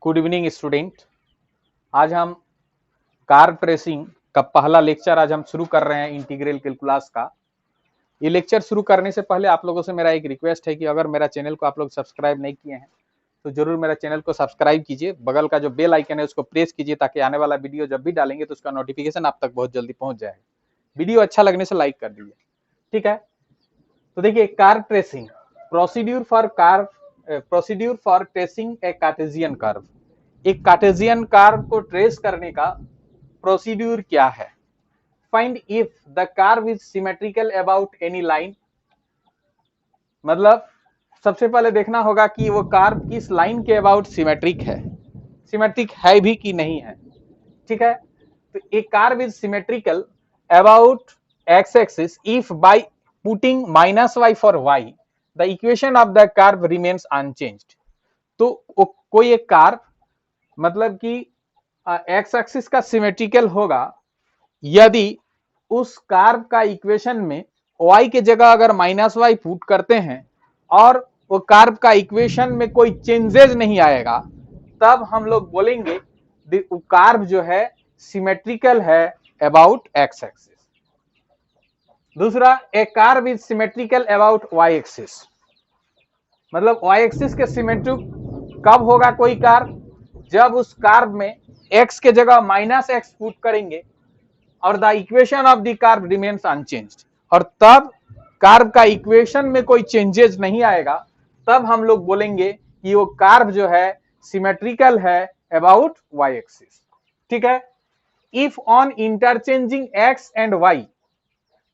Good evening student. आज हम car tracing का पहला लेक्चर आज हम शुरू कर रहे हैं इंटीग्रल कैलकुलस का। ये लेक्चर शुरू करने से पहले आप लोगों से मेरा एक रिक्वेस्ट है कि अगर मेरा चैनल को आप लोग सब्सक्राइब नहीं किए हैं तो जरूर मेरा चैनल को सब्सक्राइब कीजिए, बगल का जो बेल आइकन है उसको प्रेस कीजिए ताकि आने वाला वीडियो जब भी डालेंगे तो उसका नोटिफिकेशन आप तक बहुत जल्दी पहुंच जाए। वीडियो अच्छा लगने से लाइक कर दीजिए, ठीक है। तो देखिए, car tracing procedure for tracing A Cartesian curve. एक कार्टेशियन कर्व को ट्रेस करने का प्रोसीड्यूर क्या है। Find if the curve is symmetrical about any line. मतलब सबसे पहले देखना होगा कि वो कर्व किस लाइन के अबाउट सिमेट्रिक है भी कि नहीं है, ठीक है। तो एक curve is symmetrical about x axis if by putting -y for y the equation of the curve remains unchanged. तो कोई एक कर्व मतलब कि एक्स एक्सिस का सिमेट्रिकल होगा यदि उस कर्व का इक्वेशन में y के जगह अगर -y पुट करते हैं और वो कर्व का इक्वेशन में कोई चेंजेस नहीं आएगा, तब हम लोग बोलेंगे कर्व जो है सिमेट्रिकल है अबाउट एक्स एक्सिस। दूसरा, a curve is symmetrical about y axis. मतलब y एक्सिस के सिमेट्रिक कब होगा कोई कर्व, जब उस कर्व में x के जगह -x पुट करेंगे और the equation of the curve remains unchanged, और तब कर्व का इक्वेशन में कोई चेंजेस नहीं आएगा, तब हम लोग बोलेंगे कि वो कर्व जो है सिमेट्रिकल है अबाउट y एक्सिस, ठीक है। If on interchanging x and y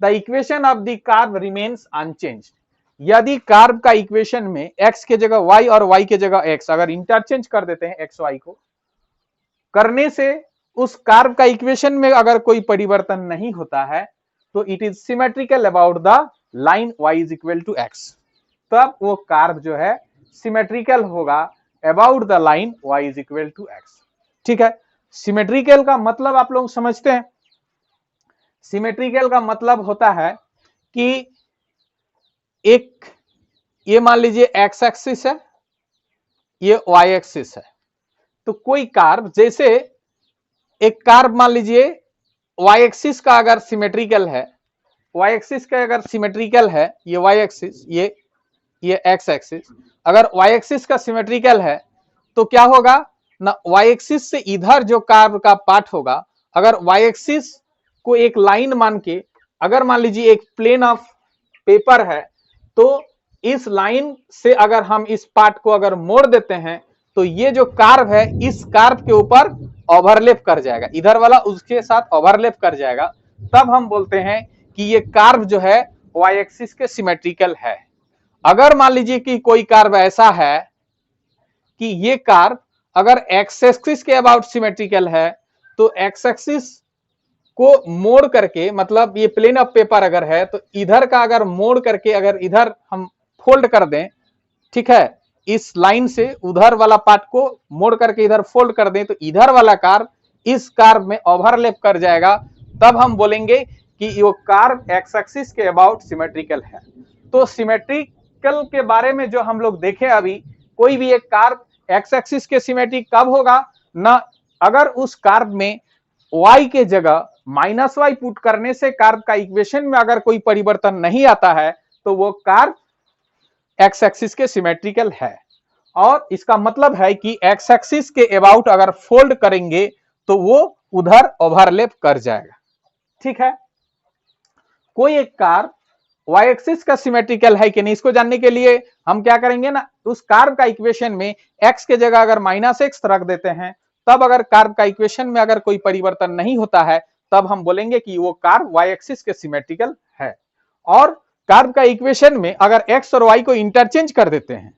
the equation of the curve remains unchanged. यदि कर्व का इक्वेशन में x के जगह y और y के जगह x अगर इंटरचेंज कर देते हैं, x y को करने से उस कर्व का इक्वेशन में अगर कोई परिवर्तन नहीं होता है तो it is symmetrical about the line y is equal to x। तब वो कर्व जो है सिमेट्रिकल होगा about the line y is equal to x, ठीक है। सिमेट्रिकल का मतलब आप लोग समझते हैं। सिमेट्रिकल का मतलब होता है कि एक ये मान लीजिए x एक्सिस है, ये y एक्सिस है, तो कोई कर्व जैसे एक कर्व मान लीजिए y एक्सिस का अगर सिमेट्रिकल है, y एक्सिस का अगर सिमेट्रिकल है, ये y एक्सिस, ये x एक्सिस, अगर y एक्सिस का सिमेट्रिकल है तो क्या होगा ना, y एक्सिस से इधर जो कर्व का पार्ट होगा, अगर y एक्सिस को एक लाइन मान के, अगर मान लीजिए एक प्लेन ऑफ पेपर है, तो इस लाइन से अगर हम इस पार्ट को अगर मोड़ देते हैं तो ये जो कर्व है इस कर्व के ऊपर ओवरलैप कर जाएगा, इधर वाला उसके साथ ओवरलैप कर जाएगा, तब हम बोलते हैं कि ये कर्व जो है y एक्सिस के सिमेट्रिकल है। अगर मान लीजिए कि कोई कर्व ऐसा है कि ये कर्व अगर x एक्सिस के अबाउट सिमेट्रिकल है तो x एक्सिस को मोड़ करके, मतलब ये प्लेन ऑफ पेपर अगर है तो इधर का अगर मोड़ करके अगर इधर हम फोल्ड कर दें, ठीक है, इस लाइन से उधर वाला पार्ट को मोड़ करके इधर फोल्ड कर दें तो इधर वाला कर्व इस कर्व में ओवरलैप कर जाएगा, तब हम बोलेंगे कि ये कर्व एक्स एक्सिस के अबाउट सिमेट्रिकल है। तो सिमेट्रिकल के बारे में जो हम लोग देखें अभी, कोई भी एक कर्व एक्स एक्सिस के सिमेट्रिक कब होगा ना, अगर उस कर्व में y के जगह -y पुट करने से कर्व का इक्वेशन में अगर कोई परिवर्तन नहीं आता है तो वो कर्व एक्स एक्सिस के सिमेट्रिकल है। और इसका मतलब है कि एक्स एक्सिस के अबाउट अगर फोल्ड करेंगे तो वो उधर ओवरलैप कर जाएगा, ठीक है। कोई एक कर्व y एक्सिस का सिमेट्रिकल है कि नहीं, इसको जानने के लिए हम क्या करेंगे ना, उस कर्व का इक्वेशन में x के जगह अगर -x रख देते हैं, तब अगर कर्व का इक्वेशन में अगर कोई परिवर्तन नहीं होता है तब हम बोलेंगे कि वो कर्व y एक्सिस के सिमेट्रिकल है। और कर्व का इक्वेशन में अगर x और y को इंटरचेंज कर देते हैं,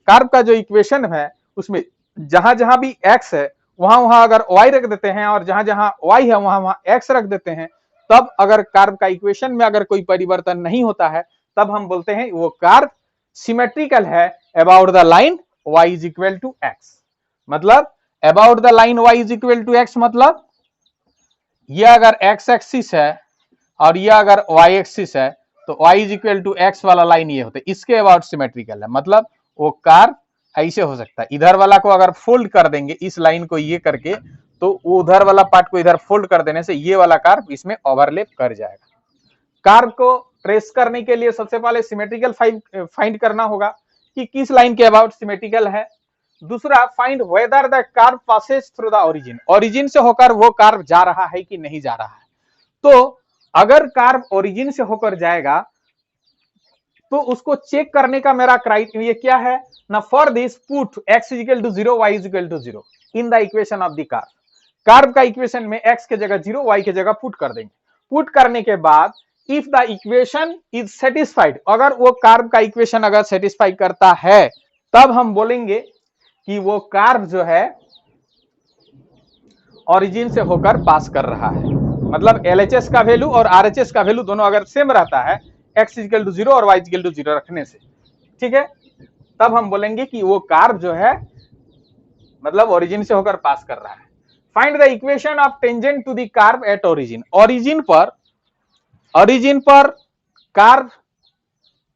कर्व का जो इक्वेशन है उसमें जहां जहां भी x है वहां वहां अगर y रख देते हैं और जहां जहां y है वहां वहां x रख देते हैं, तब अगर कर्व का इक्वेशन में अगर कोई परिवर्तन नहीं होता है तब हम बोलते हैं वो कर्व सिमेट्रिकल है about the line y is equal to x। मतलब about the line y is equal to x मतलब ये अगर x एक्सिस है और ये अगर y एक्सिस है तो y is equal to x वाला लाइन ये होता है, इसके अबाउट सिमेट्रिकल है, मतलब वो कर्व ऐसे हो सकता है, इधर वाला को अगर फोल्ड कर देंगे इस लाइन को ये करके, तो उधर वाला पार्ट को इधर फोल्ड कर देने से ये वाला कर्व इसमें ओवरलैप कर जाएगा। कर्व को ट्रेस करने के लिए सबसे पहले सिमेट्रिकल फाइंड करना होगा कि किस लाइन के अबाउट सिमेट्रिकल है। दूसरा, find whether the curve passes through the origin, origin से होकर वो कर्व जा रहा है कि नहीं जा रहा है। तो अगर कर्व ओरिजिन से होकर जाएगा तो उसको चेक करने का मेरा क्राइटेरिया क्या है ना, for this put x equal to 0 y equal to 0 in the equation of the curve. Curve का इक्वेशन में x के जगह 0 y के जगह पुट कर देंगे। पुट करने के बाद if the equation is satisfied, अगर वो कर्व का इक्वेशन अगर सेटिस्फाई करता है तब हम बोलेंगे कि वो कर्व जो है ओरिजिन से होकर पास कर रहा है। मतलब LHS का वैल्यू और RHS का वैल्यू दोनों अगर सेम रहता है x इक्वल टू 0 और y इक्वल टू 0 रखने से, ठीक है, तब हम बोलेंगे कि वो कर्व जो है मतलब ओरिजिन से होकर पास कर रहा है। Find the equation of tangent to the curve at origin, origin पर कर्व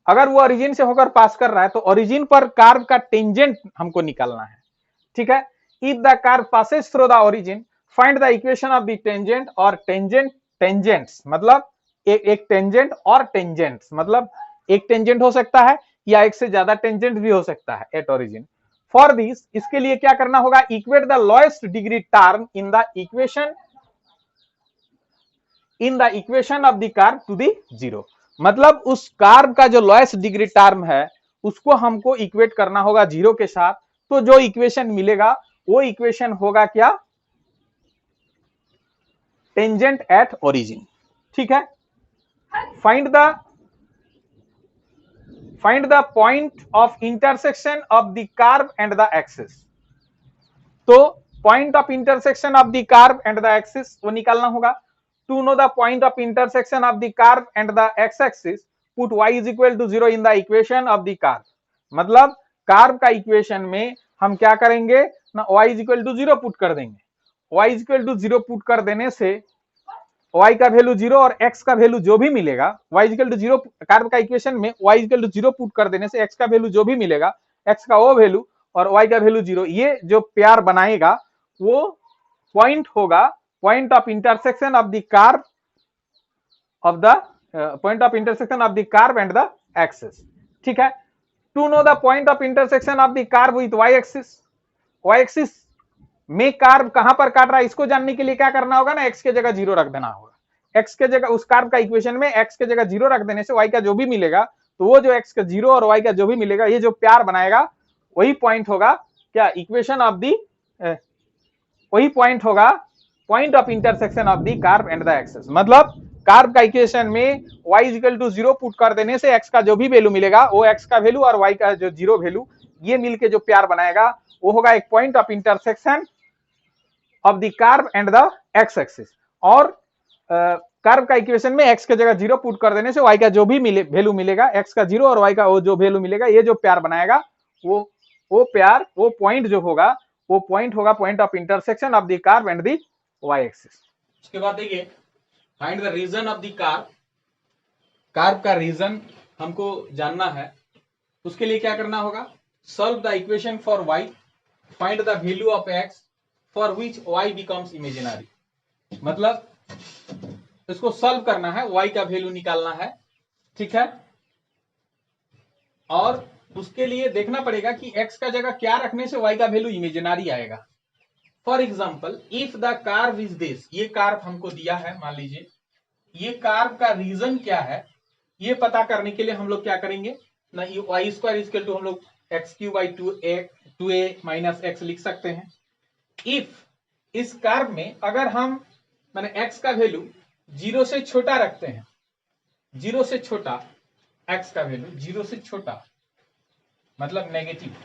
अगर वो ओरिजिन से होकर पास कर रहा है तो ओरिजिन पर कर्व का टेंजेंट हमको निकालना है, ठीक है। If the curve passes through the origin find the equation of the tangent और टेंजेंट्स मतलब एक टेंजेंट और टेंजेंट्स मतलब एक टेंजेंट हो सकता है या एक से ज्यादा टेंजेंट भी हो सकता है एट ओरिजिन। फॉर दिस, इसके लिए क्या करना होगा, equate the lowest degree term in the equation of the curve to the 0, मतलब उस कर्व का जो लोएस्ट डिग्री टर्म है उसको हमको इक्वेट करना होगा 0 के साथ। तो जो इक्वेशन मिलेगा वो इक्वेशन होगा क्या, टेंजेंट एट ओरिजिन, ठीक है। Find the point of intersection of the curve and the axis. तो point of intersection of the curve and the axis वो निकालना होगा। To know the point of intersection of the curve and the x axis put y is equal to 0 in the equation of the curve, मतलब curve का equation में हम क्या करेंगे ना, y is equal to 0 put कर देंगे। y is equal to 0 put कर देने से y का वैल्यू 0 और x का वैल्यू जो भी मिलेगा, y इक्वल टू 0 कर्व का इक्वेशन में y इक्वल टू 0 पुट कर देने से x का वैल्यू जो भी मिलेगा, x का वो वैल्यू और y का वैल्यू 0, ये जो पेयर बनाएगा वो पॉइंट होगा, point of intersection of the curve and the axis, ठीक है। To know the point of intersection of the curve with y axis में कर्व कहां पर काट रहा है इसको जानने के लिए क्या करना होगा ना, x के जगह 0 रख देना होगा। x के जगह उस कर्व का इक्वेशन में x के जगह 0 रख देने से y का जो भी मिलेगा, तो वो जो x का 0 और y का जो भी मिलेगा, ये जो प्यार बनाएगा वही पॉइंट होगा क्या, इक्वेशन ऑफ दी, वही पॉइंट होगा point of intersection of the curve and the axis. मतलब कर्व का इक्वेशन में y इक्वल टू 0 पुट कर देने से x का जो भी वैल्यू मिलेगा वो x का वैल्यू और y का जो 0 वैल्यू, ये मिलके जो प्यार बनाएगा वो होगा एक point of intersection of the curve and the x axis. और कर्व का इक्वेशन में x के जगह 0 पुट कर देने से y का जो भी वैल्यू मिलेगा, x का 0 और y का वो जो वैल्यू मिलेगा, ये जो प्यार बनाएगा वो प्यार, वो पॉइंट जो होगा वो पॉइंट होगा point of intersection of the curve and the y axis. उसके बाद देखिए, find the region of the curve, curve का रीजन हमको जानना है। उसके लिए क्या करना होगा, solve the equation for y, find the value of x for which y becomes imaginary, मतलब इसको सॉल्व करना है, y का वैल्यू निकालना है, ठीक है। और उसके लिए देखना पड़ेगा कि x का जगह क्या रखने से y का वैल्यू इमेजिनरी आएगा। For example, if the curve is this, ये कर्व हमको दिया है, मान लीजिए ये कर्व का रीजन क्या है, ये पता करने के लिए हम लोग क्या करेंगे ना, y स्क्वायर इक्वल टू हम लोग x q by 2a minus x लिख सकते हैं। इफ इस कर्व में अगर हम माने x का वैल्यू 0 से छोटा रखते हैं, 0 से छोटा x का वैल्यू 0 से छोटा मतलब नेगेटिव,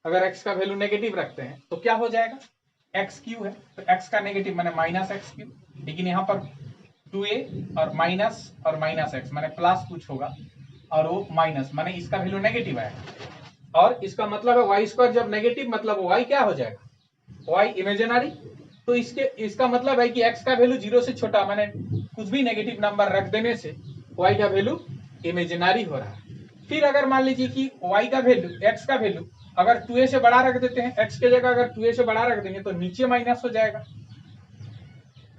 अगर x का वैल्यू नेगेटिव रखते हैं तो क्या हो जाएगा, x क्यू है तो x का नेगेटिव माने माइनस एक्स क्यू, लेकिन यहाँ पर 2a और माइनस x माने प्लस कुछ होगा और वो माइनस माने इसका वैल्यू नेगेटिव आएगा। और इसका मतलब है y स्क्वायर जब नेगेटिव मतलब y क्या हो जाएगा, y इमेजिनरी। तो इसका मतलब है कि x का वैल्यू 0 से छोटा माने कुछ भी नेगेटिव नंबर रख देने से y का वैल्यू इमेजिनरी हो रहा है। फिर अगर मान लीजिए कि y का वैल्यू, x का वैल्यू अगर 2a से बड़ा रख देते हैं, x के जगह अगर 2a से बड़ा रख देंगे तो नीचे माइनस हो जाएगा।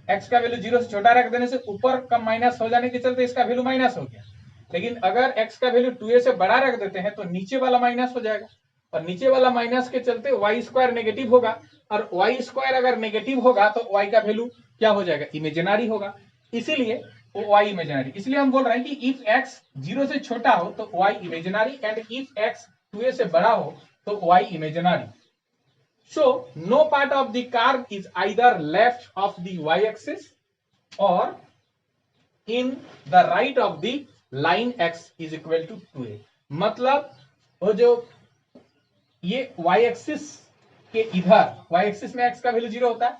x का वैल्यू 0 से छोटा रख देने से ऊपर का माइनस हो जाने के चलते इसका वैल्यू माइनस हो गया। लेकिन अगर x का वैल्यू 2a से बड़ा रख देते हैं तो नीचे वाला माइनस हो जाएगा, और नीचे वाला माइनस के चलते वाई स्क्वायर नेगेटिव होगा, और वाई स्क्वायर अगर नेगेटिव होगा तो y का वैल्यू क्या हो जाएगा, इमेजिनरी होगा। इसीलिए वो y इमेजिनरी, इसलिए हम बोल रहे हैं कि इफ x 0 से छोटा हो तो y imaginary, and if x 2a से बड़ा हो तो y imaginary. So no part of the curve is either left of the y-axis or in the right of the line x is equal to 2a। मतलब वो जो ये y-axis के इधर, y-axis में x का वैल्यू 0 होता है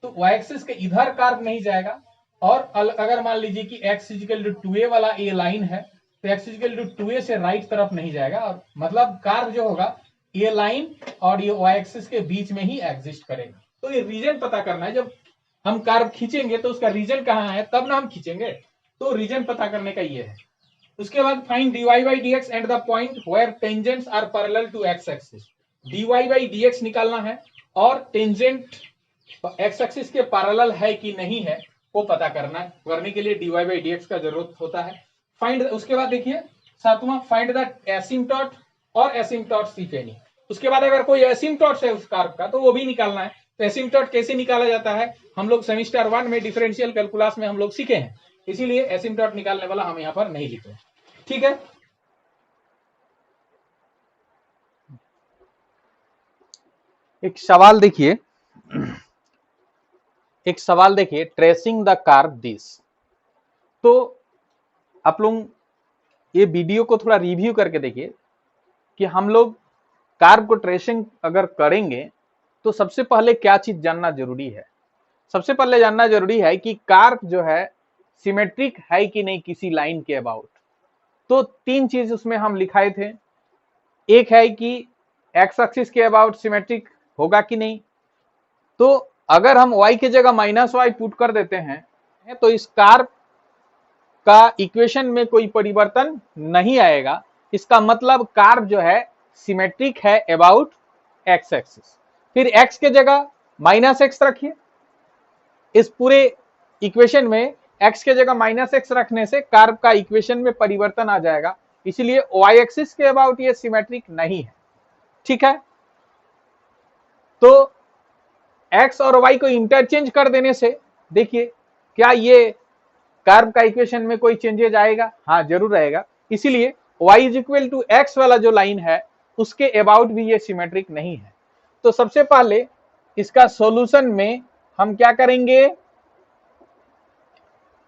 तो y-axis के इधर कर्व नहीं जाएगा, और अगर मान लीजिए कि x इक्वल टू 2a वाला ये लाइन है तो x इक्वल टू 2a से राइट तरफ नहीं जाएगा, और मतलब कर्व जो होगा ये लाइन और ये y एक्सिस के बीच में ही एग्जिस्ट करेगा। तो ये रीजन पता करना है, जब हम कर्व खींचेंगे तो उसका रीजन कहाँ है तब ना हम खींचेंगे, तो रीजन पता करने का ये है। उसके बाद find dy by dx at the point where tangents are parallel to x axis. dy by dx निकालना है और टेंजेंट x एक्सिस के पैरेलल है कि नहीं है वो पता करना है। करने के लिए dy by dx का जरूरत होता है। फाइंड, उसके बाद देखिए सातवां, फाइंड द एसिम्पटोट और एसिम्पटोट इफ एनी। उसके बाद अगर कोई एसिम्पटोट है उस कर्व का तो वो भी निकालना है। तो एसिम्पटोट कैसे निकाला जाता है हम लोग सेमेस्टर 1 में डिफरेंशियल कैलकुलस में हम लोग सीखे हैं, इसीलिए एसिम्पटोट निकालने वाला हम यहाँ पर नहीं लिख रहे। ठीक है, एक सवाल देखिए, एक सवाल देखिए, ट्रेसिंग द कर्व दिस। तो आप लोग ये वीडियो को थोड़ा रिव्यू करके देखिए कि हम लोग कर्व को ट्रेसिंग अगर करेंगे तो सबसे पहले क्या चीज जानना जरूरी है। सबसे पहले जानना जरूरी है कि कर्व जो है सिमेट्रिक है कि नहीं किसी लाइन के अबाउट। तो तीन चीज उसमें हम लिखाए थे, एक है कि एक्स एक्सिस के अबाउट सिमेट्रिक होगा कि नहीं। तो अगर हम y की जगह माइनस वाई पुट कर देते हैं तो इस कर्व का इक्वेशन में कोई परिवर्तन नहीं आएगा, इसका मतलब कर्व जो है सिमेट्रिक है अबाउट एक्स एक्सिस। फिर x के जगह माइनस एक्स रखिए, इस पूरे इक्वेशन में x के जगह माइनस एक्स रखने से कर्व का इक्वेशन में परिवर्तन आ जाएगा, इसलिए y एक्सिस के अबाउट ये सिमेट्रिक नहीं है। ठीक है, तो x और y को इंटरचेंज कर देने से देखिए क्या ये कर्व का इक्वेशन में कोई चेंजेज आएगा, हाँ जरूर आएगा। इसीलिए y is equal to x वाला जो लाइन है उसके अबाउट भी ये सिमेट्रिक नहीं है। तो सबसे पहले इसका सॉल्यूशन में हम क्या करेंगे,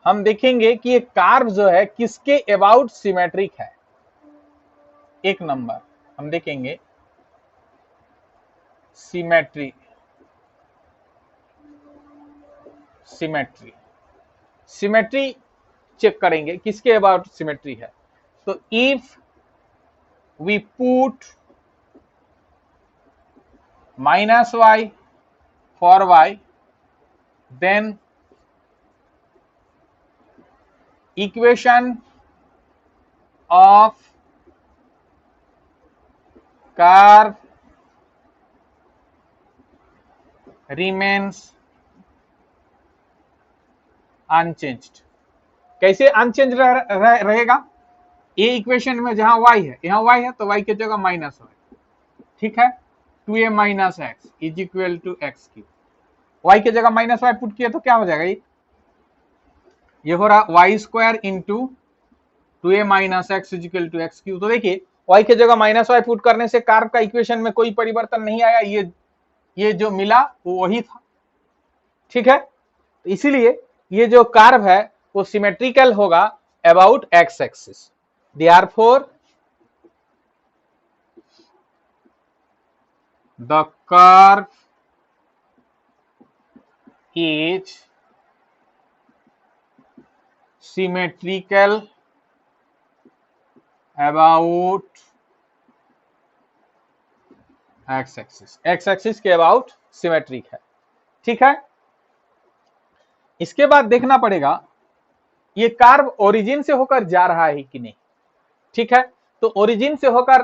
हम देखेंगे कि ये कर्व जो है किसके अबाउट सिमेट्रिक है। एक नंबर हम देखेंगे सिमेट्री, सिमेट्री, सिमेट्री चेक करेंगे किसके अबाउट सिमेट्री है। तो if we put minus y for y then equation of curve remains unchanged. कैसे अनचेंज रहेगा, ए इक्वेशन में जहां y है यहां y है तो y की जगह माइनस वाई, ठीक है, 2a minus x is equal to x cube. y की जगह माइनस वाई पुट किया तो क्या हो जाएगा, ये हो रहा y square into 2a minus x is equal to x cube. तो देखिए y की जगह माइनस वाई पुट करने से कर्व का इक्वेशन में कोई परिवर्तन नहीं आया, ये जो मिला वो वही था। ठीक है, तो इसीलिए ये जो कर्व है वो सिमेट्रिकल होगा about x axis. Therefore, the curve is symmetrical about x axis, x axis के अबाउट सिमेट्रिक है। ठीक है, इसके बाद देखना पड़ेगा ये कर्व ओरिजिन से होकर जा रहा है कि नहीं। ठीक है, तो ओरिजिन से होकर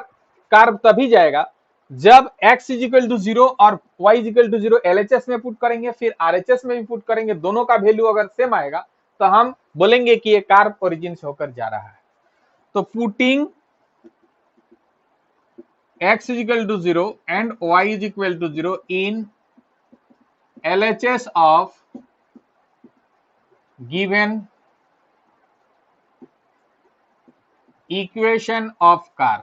कार्ब तभी जाएगा जब x इज इक्वल टू 0 और y is equal to 0 LHS में पुट करेंगे, फिर RHS में भी पुट करेंगे, दोनों का वैल्यू अगर सेम आएगा तो हम बोलेंगे कि ये कार्ब ओरिजिन से होकर जा रहा है। तो putting x is equal to 0 and y is equal to 0 in LHS of given equation of carb,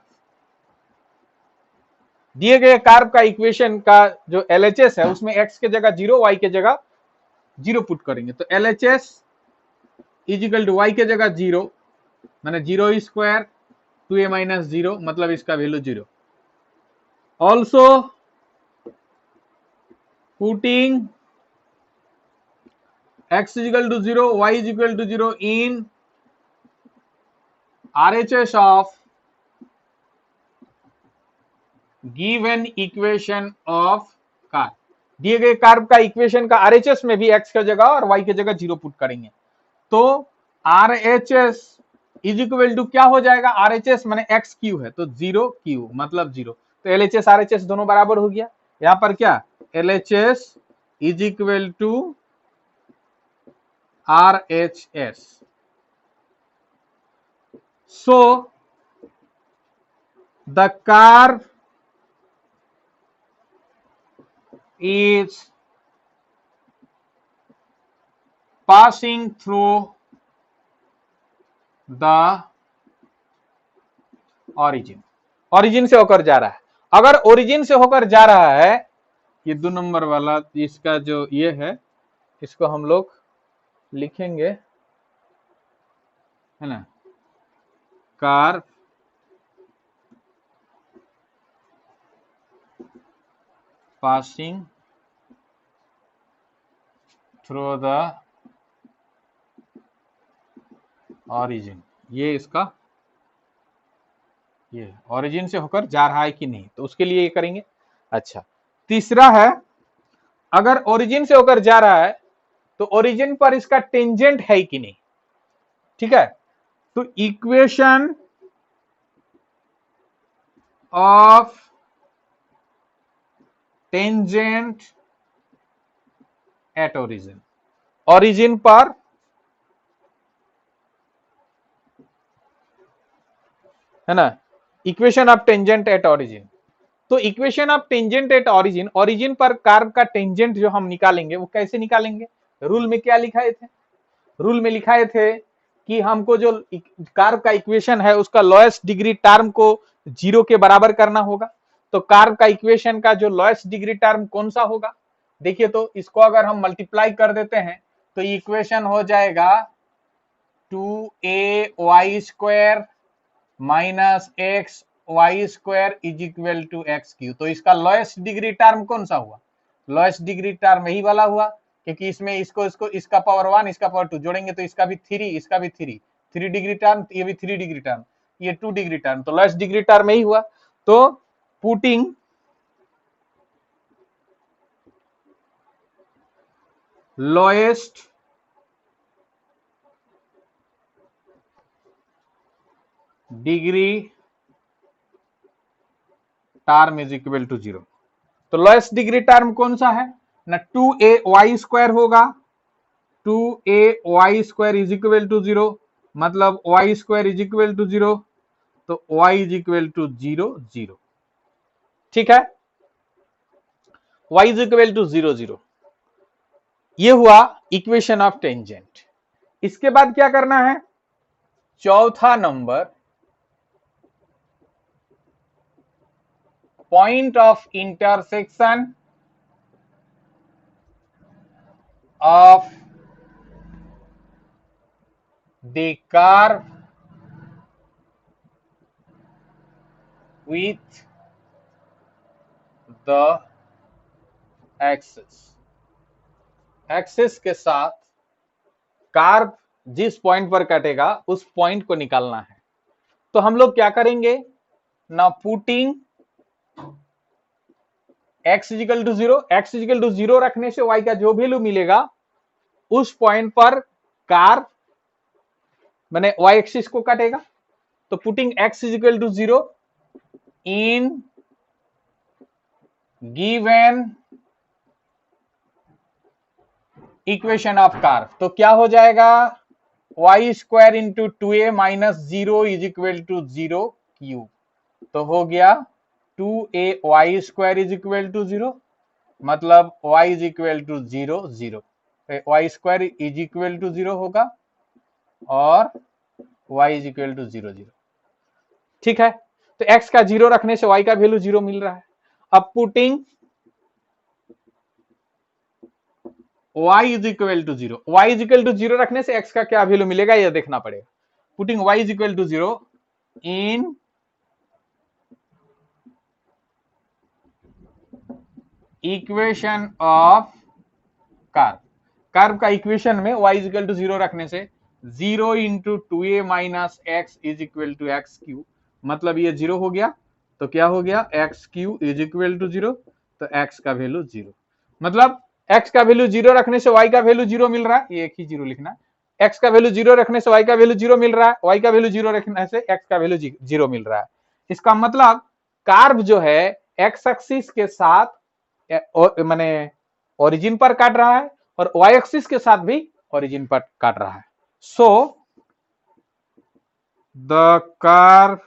दिए गए कार्ब का इक्वेशन का जो LHS है उसमें x के जगह 0, y के जगह 0 पुट करेंगे। तो LHS is equal to y के जगह 0 माने 0 स्क्वायर 2a माइनस 0, मतलब इसका value 0। Also putting x is equal to 0, y is equal to 0 in RHS of given equation of carb, दिए गए कार्ब का इक्वेशन का RHS में भी x की जगह और y की जगह 0 पुट करेंगे। तो RHS इज इक्वल टू क्या हो जाएगा, RHS माने x क्यू है तो 0 क्यू मतलब 0, तो LHS RHS दोनों बराबर हो गया। यहां पर क्या LHS is equal to RHS। So the carb is passing through the origin, origin से होकर जा रहा है। अगर origin से होकर जा रहा है, ये 2 नंबर वाला इसका जो ये है इसको हम लोग लिखेंगे, है ना, carb passing through the origin, ये इसका ये origin से होकर जा रहा है कि नहीं, तो उसके लिए ये करेंगे। अच्छा, तीसरा है अगर origin से होकर जा रहा है तो origin पर इसका टेंजेंट है कि नहीं, ठीक है। तो equation of tangent at origin, origin पर है ना, equation of tangent at origin. तो equation of tangent at origin, origin पर कार्ब का टेंजेंट जो हम निकालेंगे वो कैसे निकालेंगे, रूल में क्या लिखाए थे, रूल में लिखाए थे कि हमको जो कार्ब का इक्वेशन है उसका लोएस्ट डिग्री टर्म को 0 के बराबर करना होगा। तो कार्ब का इक्वेशन का जो लोएस्ट डिग्री टर्म कौन सा होगा, देखिए तो इसको अगर हम मल्टीप्लाई कर देते हैं तो इक्वेशन हो जाएगा 2ay square minus x y square is equal to x cube. तो इसका लोएस्ट डिग्री टर्म कौन सा हुआ, लोएस्ट डिग्री टर्म यही वाला हुआ, क्योंकि इसमें इसको इसका पावर 1 इसका पावर 2 जोड़ेंगे तो इसका भी 3 इसका भी 3 डिग्री टर्म, ये भी 3 डिग्री टर्म, ये 2 डिग्री टर्म, तो लोएस्ट डिग्री टर्म यही हुआ। तो putting lowest degree term is equal to 0। तो लोएस्ट डिग्री टर्म कौन सा है ना, 2ay स्क्वायर होगा, 2ay square is equal to 0, मतलब y square is equal to 0, तो y इज इक्वल टू 0 0, ठीक है, y इज इक्वल टू 0 0। ये हुआ इक्वेशन ऑफ टेंजेंट। इसके बाद क्या करना है, चौथा number, point of intersection of the curve with the axis, axis के साथ कार्ब जिस पॉइंट पर कटेगा उस पॉइंट को निकालना है। तो हम लोग क्या करेंगे ना, putting x is equal to 0, x is equal to 0 रखने से y का जो वैल्यू मिलेगा उस पॉइंट पर कार्ब माने y एक्सिस को काटेगा, तो putting x is equal to 0 in given equation of curve, तो क्या हो जाएगा, y square into 2a minus 0 is equal to 0 cube, तो हो गया 2a square is equal to 0, मतलब y is equal to 0 0, y square is equal to 0 होगा और y इज इक्वल टू 0 0। ठीक है, तो x का 0 रखने से y का वैल्यू 0 मिल रहा है। अब putting y is equal to 0, y is equal to 0 रखने से x का क्या वैल्यू मिलेगा यह देखना पड़ेगा। Putting y is equal to 0 in equation of curve, curve का इक्वेशन में y इज इक्वल टू 0 रखने से 0 into 2a minus x is equal to x cube, मतलब ये 0 हो गया, तो क्या हो गया x cube is equal to 0, तो x का वैल्यू 0, मतलब x का वैल्यू 0 रखने से y का वैल्यू 0 मिल रहा है, ये एक ही 0 लिखना, x का वैल्यू 0 रखने से y का वैल्यू 0 मिल रहा है, y का वैल्यू 0 रखने से x का वैल्यू 0 मिल रहा है। इसका मतलब कर्व जो है x एक्सिस के साथ माने ओरिजिन पर काट रहा है और y एक्सिस के साथ भी ओरिजिन पर काट रहा है। सो the curve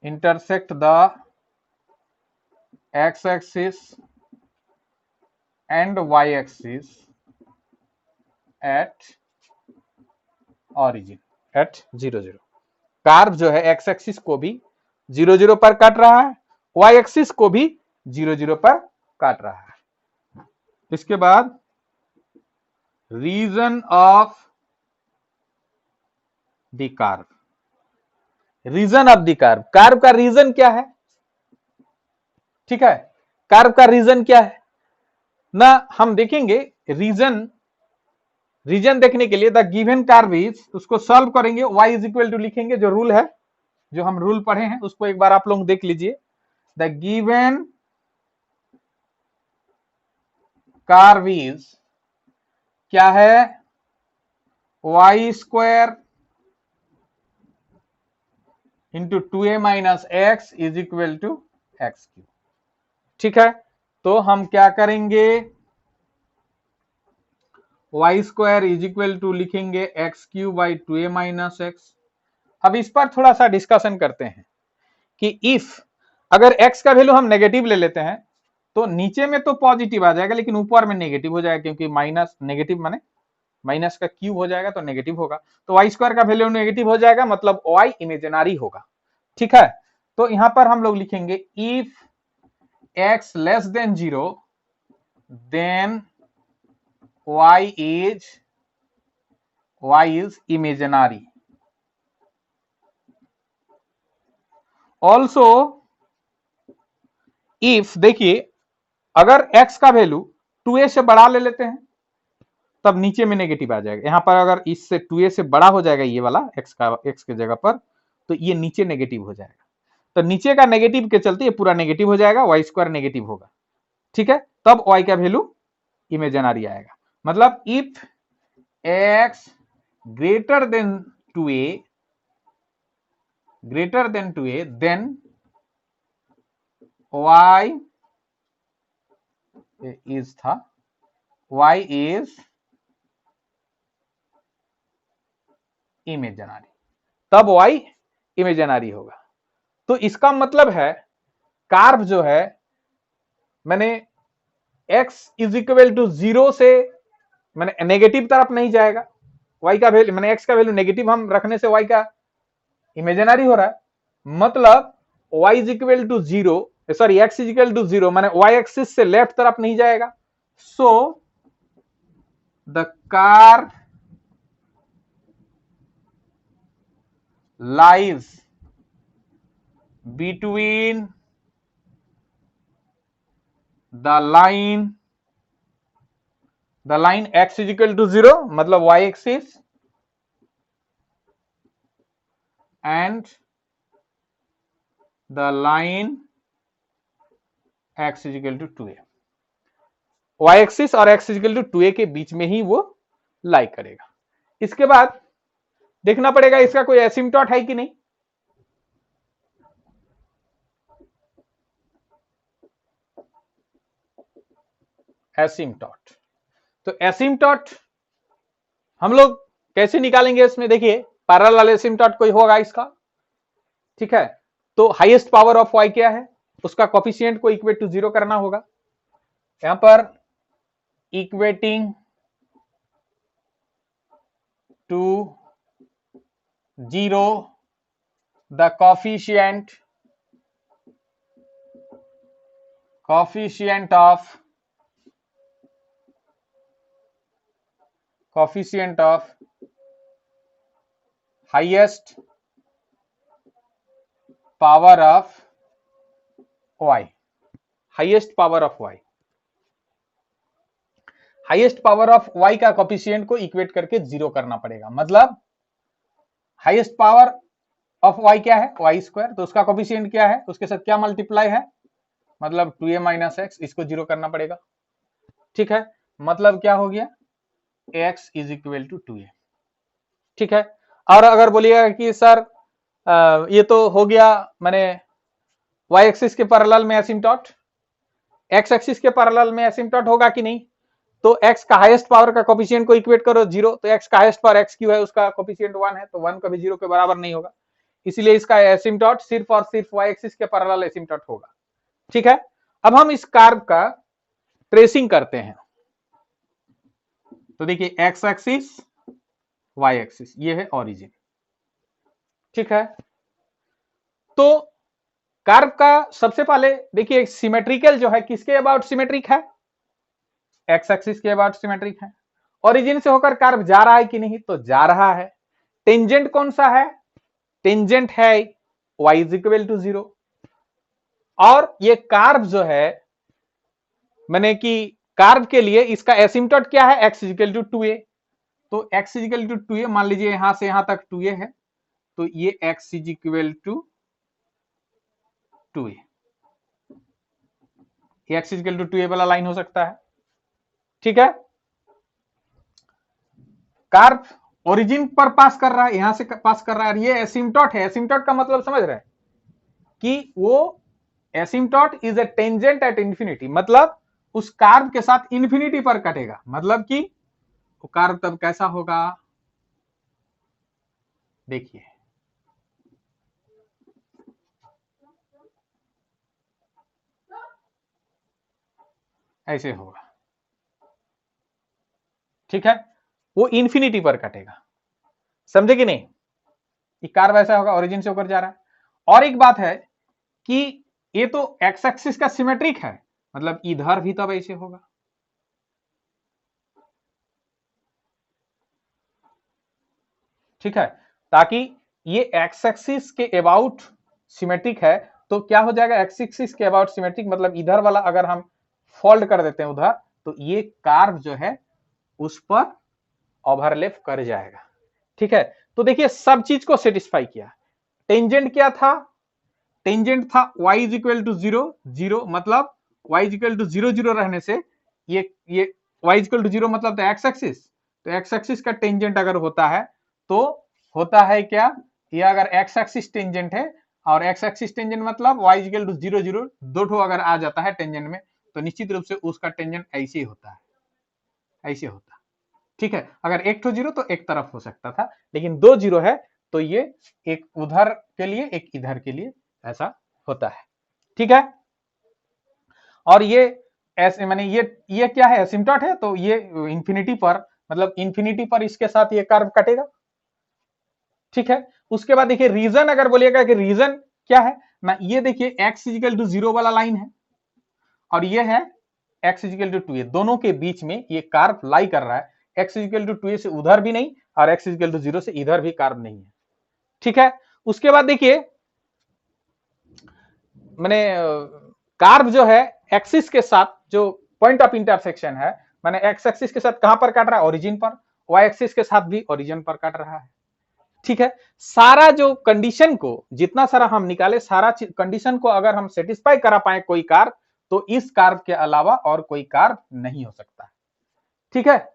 intersect the x axis and y axis at origin at 0 0। Curve जो है x एक्सिस को भी 0 0 पर काट रहा है, y एक्सिस को भी 0 0 पर काट रहा है। इसके बाद region of the curve, region of the curve, curve का रीजन क्या है, ठीक है, कर्व का रीजन क्या है ना, हम देखेंगे रीजन, रीजन देखने के लिए द गिवन कर्व इज, उसको सॉल्व करेंगे, y इज इक्वल टू लिखेंगे, जो रूल है, जो हम रूल पढ़े हैं उसको एक बार आप लोग देख लीजिए, द गिवन कर्व इज क्या है, y square into 2a minus x is equal to x q. ठीक है, तो हम क्या करेंगे, y square is equal to लिखेंगे x q by 2a minus x. अब इस पर थोड़ा सा डिस्कशन करते हैं कि इफ अगर x का वैल्यू हम नेगेटिव ले लेते हैं तो नीचे में तो पॉजिटिव आ जाएगा लेकिन ऊपर में नेगेटिव हो जाएगा, क्योंकि माइनस नेगेटिव माने माइनस का क्यूब हो जाएगा तो नेगेटिव होगा, तो y स्क्वायर का वैल्यू नेगेटिव हो जाएगा, मतलब y इमेजिनरी होगा। ठीक है, तो यहां पर हम लोग लिखेंगे if x less than 0 then y is imaginary। Also if, देखिए अगर x का वैल्यू 2a से बड़ा ले लेते हैं तब नीचे में नेगेटिव आ जाएगा, यहां पर अगर इससे 2a से बड़ा हो जाएगा ये वाला x का, x के जगह पर, तो ये नीचे नेगेटिव हो जाएगा, तो नीचे का नेगेटिव के चलते ये पूरा नेगेटिव हो जाएगा, y स्क्वायर नेगेटिव होगा। ठीक है, तब y का वैल्यू इमेजिनरी आएगा, मतलब if x greater than 2a then y is था y is इमेजिनरी, तब y इमेजिनरी होगा। तो इसका मतलब है कर्व जो है मैंने x इज इक्वल टू 0 से मैंने नेगेटिव तरफ नहीं जाएगा, y का वैल्यू मैंने x का वैल्यू नेगेटिव हम रखने से y का इमेजिनरी हो रहा है, मतलब y is equal to 0, sorry x is equal to 0 माने y एक्सिस से लेफ्ट तरफ नहीं जाएगा। So the curve lies between the line x is equal to 0 मतलब y axis and the line x is equal to 2a। y axis और x equal to 2a के बीच में ही वो लाई करेगा। इसके बाद देखना पड़ेगा इसका कोई एसिम्पटोट है कि नहीं। एसिम्पटोट, तो एसिम्पटोट हम लोग कैसे निकालेंगे इसमें, देखिए पैरेलल एसिम्पटोट कोई होगा इसका, ठीक है। तो हाईएस्ट पावर ऑफ y क्या है, उसका कोफिशिएंट को इक्वेट टू 0 करना होगा। यहां पर equating to 0 the coefficient of highest power of y, highest power of y, highest power of y का कोफिशिएंट को इक्वेट करके 0 करना पड़ेगा। मतलब हाईएस्ट पावर ऑफ y क्या है, y स्क्वायर, तो उसका कोफिशिएंट क्या है, उसके साथ क्या मल्टीप्लाई है, मतलब 2a माइनस एक्स, इसको 0 करना पड़ेगा, ठीक है। मतलब क्या हो गया, x is equal to 2a, ठीक है। और अगर बोलिएगा कि सर ये तो हो गया मैंने y एक्सिस के पैरेलल में एसिम्पटोट, x एक्सिस के पैरेलल में एसिम्पटोट होगा कि नहीं, तो x का हाईएस्ट पावर का कोफिशिएंट को इक्वेट करो 0, तो x का हाईएस्ट पावर x क्यू है, उसका कोफिशिएंट 1 है, तो 1 कभी 0 के बराबर नहीं होगा, इसलिए इसका एसिम्पटोट सिर्फ और सिर्फ y एक्सिस के पैरेलल एसिम्पटोट होगा, ठीक है। अब हम इस कर्व का ट्रेसिंग करते हैं, तो देखिए x एक्सिस y एक्सिस ये है ओरिजिन, ठीक है। तो कर्व का सबसे पहले देखिए सिमेट्रिकल जो है किसके अबाउट सिमेट्रिक है, x एक्सिस के अबाउट सिमेट्रिक है। ओरिजिन से होकर कर्व जा रहा है कि नहीं, तो जा रहा है। टेंजेंट कौन सा है, टेंजेंट है y इज इक्वल टू 0, और ये कर्व जो है मैंने कि कर्व के लिए इसका एसिम्पटोट क्या है, x इक्वल टू 2a, तो x इक्वल टू 2a, मान लीजिए यहां से यहां तक 2a है, तो ये x is equal to 2a, x equal to 2a वाला लाइन हो सकता है, ठीक है। कर्व ओरिजिन पर पास कर रहा है, यहां से पास कर रहा है, ये एसिम्पटोट है। एसिम्पटोट का मतलब समझ रहे हैं कि वो asymptote is a tangent at infinity, मतलब उस कर्व के साथ इंफिनिटी पर कटेगा, मतलब कि वो कर्व तब कैसा होगा, देखिए ऐसे होगा, ठीक है, वो इंफिनिटी पर कटेगा, समझे कि नहीं, ये कर्व ऐसा होगा, ओरिजिन से होकर जा रहा है। और एक बात है कि ये तो एक्स एक्सिस का सिमेट्रिक है, मतलब इधर भी तब ऐसे होगा, ठीक है, ताकि ये एक्स एक्सिस के अबाउट सिमेट्रिक है, तो क्या हो जाएगा, एक्स एक्सिस के अबाउट सिमेट्रिक, मतलब इधर वाला अगर हम फोल्ड कर देते हैं उधर, तो ये कर्व जो है उस पर ओवरलैप कर जाएगा, ठीक है। तो देखिए सब चीज को सेटिस्फाई किया। टेंजेंट क्या था, टेंजेंट था y इज इक्वल टू 0 0, मतलब y इज इक्वल टू 0 0 रहने से ये y इज इक्वल टू 0 मतलब तो एक्स एक्सिस, तो एक्स एक्सिस का टेंजेंट अगर होता है तो होता है क्या, ये अगर एक्स एक्सिस टेंजेंट है और एक्स एक्सिस टेंजेंट मतलब y इज इक्वल टू 0 0, दो ठो अगर आ जाता है टेंजेंट में, तो निश्चित रूप से उसका टेंजेंट ऐसे ही होता है, ऐसे होता है, ठीक है। अगर एक ठो 0 तो एक तरफ हो सकता था, लेकिन 2 0 है तो ये एक उधर के लिए एक इधर के लिए ऐसा होता है, ठीक है। और ये ऐसे माने ये क्या है, एसिम्पटोट है, तो ये इंफिनिटी पर, मतलब इंफिनिटी पर इसके साथ ये कर्व कटेगा, ठीक है। उसके बाद देखिए रीजन, अगर बोलिएगा कि रीजन क्या है ना, ये देखिए x इक्वल टू 0 वाला लाइन है और ये है x इक्वल टू 2a, दोनों के बीच में ये कर्व लाई कर रहा है, x इक्वल टू 2a से उधर भी नहीं और x इक्वल टू 0 से इधर भी कर्व नहीं है, ठीक है। उसके बाद देखिए मैंने कर्व जो है एक्सिस के साथ जो पॉइंट ऑफ इंटरसेक्शन है, मैंने एक्स एक्सिस के साथ कहां पर काट रहा है, ओरिजिन पर, वाई एक्सिस के साथ भी ओरिजिन पर काट रहा है, ठीक है। सारा जो कंडीशन को जितना सारा हम निकाले, सारा कंडीशन को अगर हम सेटिस्फाई करा पाए कोई कार, तो इस कार्व के अलावा और कोई कार्व नहीं हो सकता। ठीक है,